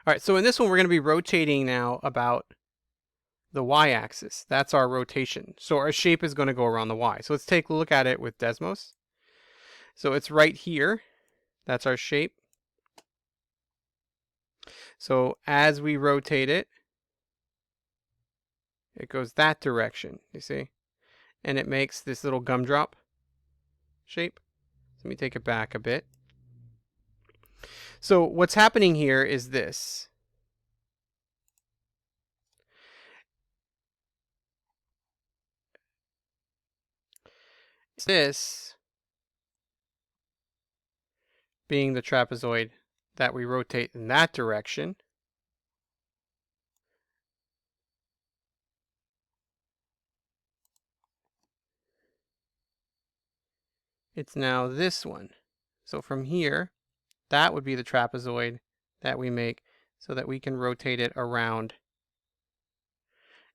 All right, so in this one, we're going to be rotating now about the y-axis. That's our rotation. So our shape is going to go around the y. So let's take a look at it with Desmos. So it's right here. That's our shape. So as we rotate it, it goes that direction, you see? And it makes this little gumdrop shape. Let me take it back a bit. So what's happening here is this. This being the trapezoid that we rotate in that direction. It's now this one. So from here, that would be the trapezoid that we make so that we can rotate it around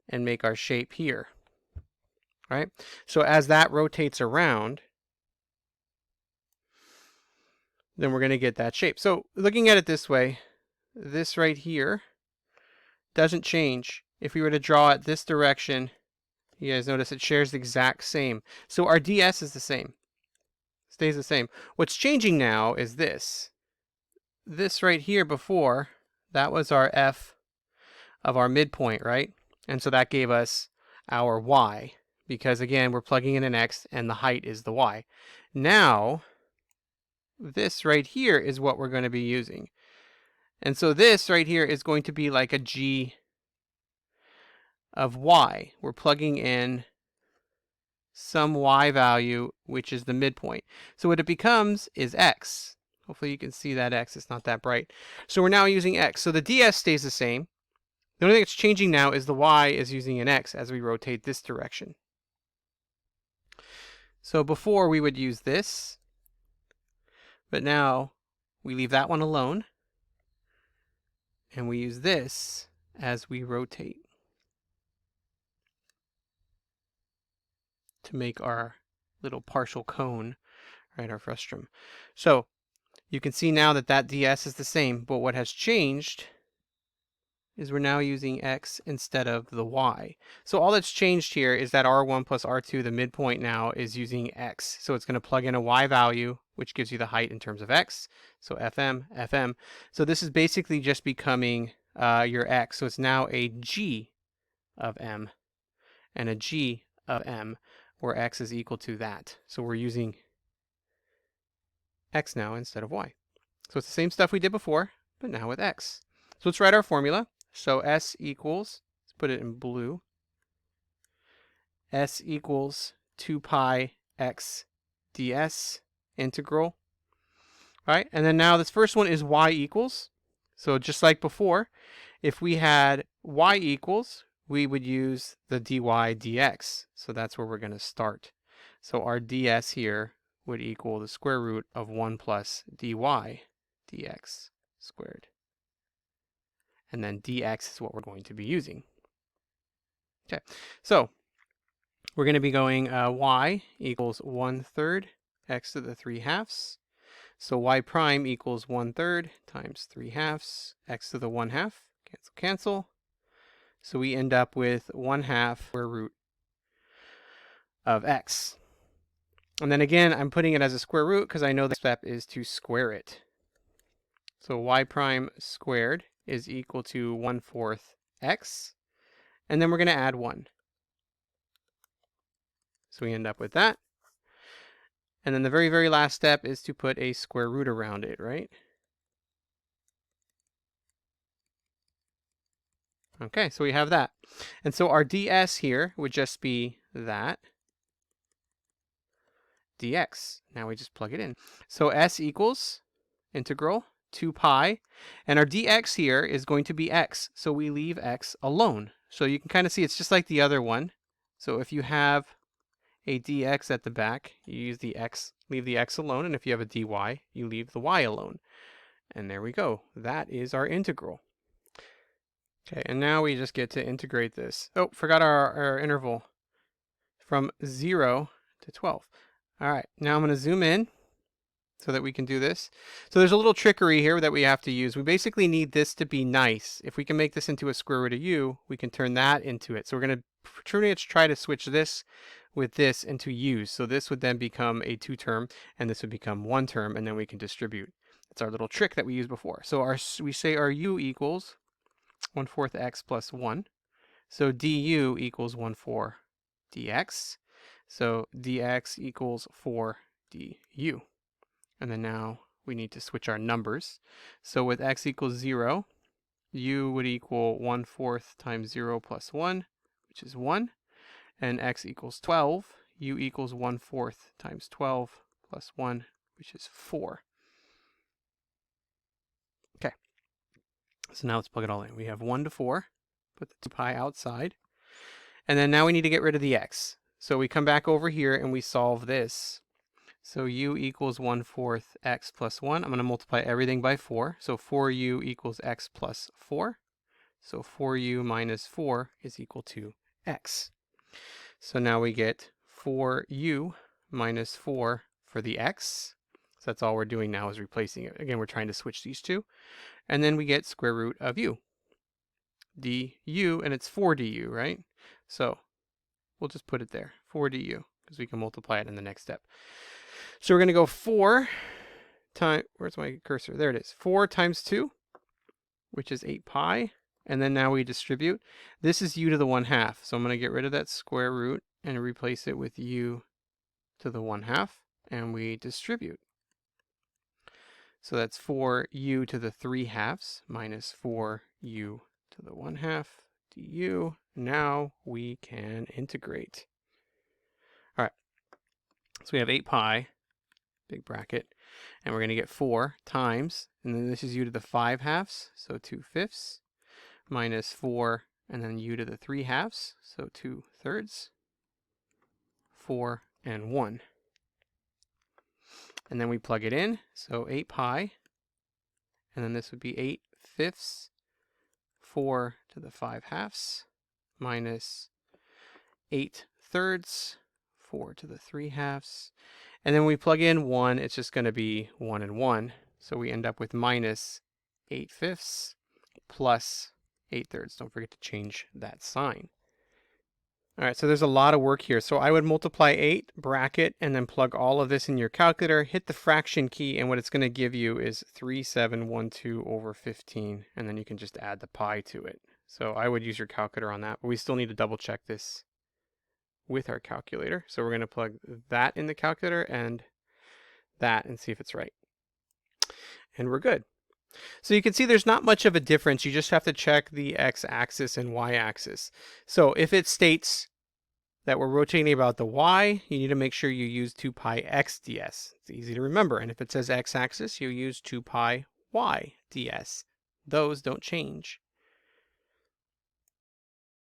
and make our shape here. Right? So as that rotates around, then we're going to get that shape. So looking at it this way, this right here doesn't change. If we were to draw it this direction, you guys notice it shares the exact same. So our ds is the same. Stays the same. What's changing now is this. This right here before, that was our f of our midpoint, right? And so that gave us our y, because again, we're plugging in an x and the height is the y. Now, this right here is what we're going to be using. And so this right here is going to be like a g of y. We're plugging in some y value, which is the midpoint. So what it becomes is x. Hopefully you can see that x. It's not that bright. So we're now using x. So the ds stays the same. The only thing that's changing now is the y is using an x as we rotate this direction. So before we would use this, but now we leave that one alone, and we use this as we rotate to make our little partial cone, right, our frustum. So you can see now that that ds is the same, but what has changed is we're now using x instead of the y. So all that's changed here is that r1 plus r2, the midpoint now, is using x. So it's going to plug in a y value, which gives you the height in terms of x. So fm, fm. So this is basically just becoming your x. So it's now a g of m and a g of m, where x is equal to that. So we're using x now instead of y. So it's the same stuff we did before, but now with x. So let's write our formula. So S equals, let's put it in blue, S equals 2 pi x ds integral. All right, and then now this first one is y equals. So just like before, if we had y equals, we would use the dy dx. So that's where we're going to start. So our ds here would equal the square root of 1 plus dy dx squared. And then dx is what we're going to be using. Okay, so we're going to be going y equals 1/3 x to the 3/2. So y prime equals 1/3 times 3/2 x to the 1/2. Cancel, cancel. So we end up with 1/2 square root of x. And then again, I'm putting it as a square root because I know the step is to square it. So y prime squared is equal to 1/4 x. And then we're going to add 1. So we end up with that. And then the very, very last step is to put a square root around it, right? Okay, so we have that. And so our ds here would just be that dx. Now we just plug it in. So s equals integral 2 pi. And our dx here is going to be x. So we leave x alone. So you can kind of see it's just like the other one. So if you have a dx at the back, you use the x, leave the x alone. And if you have a dy, you leave the y alone. And there we go. That is our integral. Okay, and now we just get to integrate this. Oh, forgot our interval from 0 to 12. All right, now I'm going to zoom in. so that we can do this. So there's a little trickery here that we have to use. We basically need this to be nice. If we can make this into a square root of u, we can turn that into it. So we're going to pretty much try to switch this with this into u's. So this would then become a 2-term, and this would become 1 term, and then we can distribute. That's our little trick that we used before. So we say our u equals 1/4 x plus 1. So du equals 1/4 dx. So dx equals 4 du. And then now we need to switch our numbers. So with x equals 0, u would equal 1/4 times 0 plus 1, which is 1. And x equals 12, u equals 1/4 times 12 plus 1, which is 4. Okay. So now let's plug it all in. We have 1 to 4. Put the 2 pi outside. And then now we need to get rid of the x. So we come back over here and we solve this. So u equals 1/4 x plus 1. I'm going to multiply everything by 4. So 4u equals x plus 4. So 4u minus 4 is equal to x. So now we get 4u minus 4 for the x. So that's all we're doing now is replacing it. Again, we're trying to switch these two. And then we get square root of u. du, and it's 4 du, right? So we'll just put it there, 4 du, because we can multiply it in the next step. So we're going to go 4 times, where's my cursor? There it is. 4 times 2, which is 8 pi. And then now we distribute. This is u to the 1/2. So I'm going to get rid of that square root and replace it with u to the 1/2. And we distribute. So that's 4u to the 3/2 minus 4u to the 1/2 du. Now we can integrate. All right. So we have 8 pi. Big bracket, and we're going to get 4 times, and then this is u to the 5/2, so 2/5, minus 4, and then u to the 3/2, so 2/3, 4, and 1. And then we plug it in, so 8 pi, and then this would be 8/5, 4 to the 5/2, minus 8/3, 4 to the 3/2. And then we plug in 1, it's just going to be 1 and 1. So we end up with minus 8/5 plus 8/3. Don't forget to change that sign. All right, so there's a lot of work here. So I would multiply 8, bracket, and then plug all of this in your calculator, hit the fraction key, and what it's going to give you is 3712 over 15. And then you can just add the pi to it. So I would use your calculator on that, but we still need to double check this with our calculator. So we're going to plug that in the calculator and that and see if it's right. And we're good. So you can see there's not much of a difference. You just have to check the x-axis and y-axis. So if it states that we're rotating about the y, you need to make sure you use 2 pi x ds. It's easy to remember. And if it says x-axis, you use 2 pi y ds. Those don't change.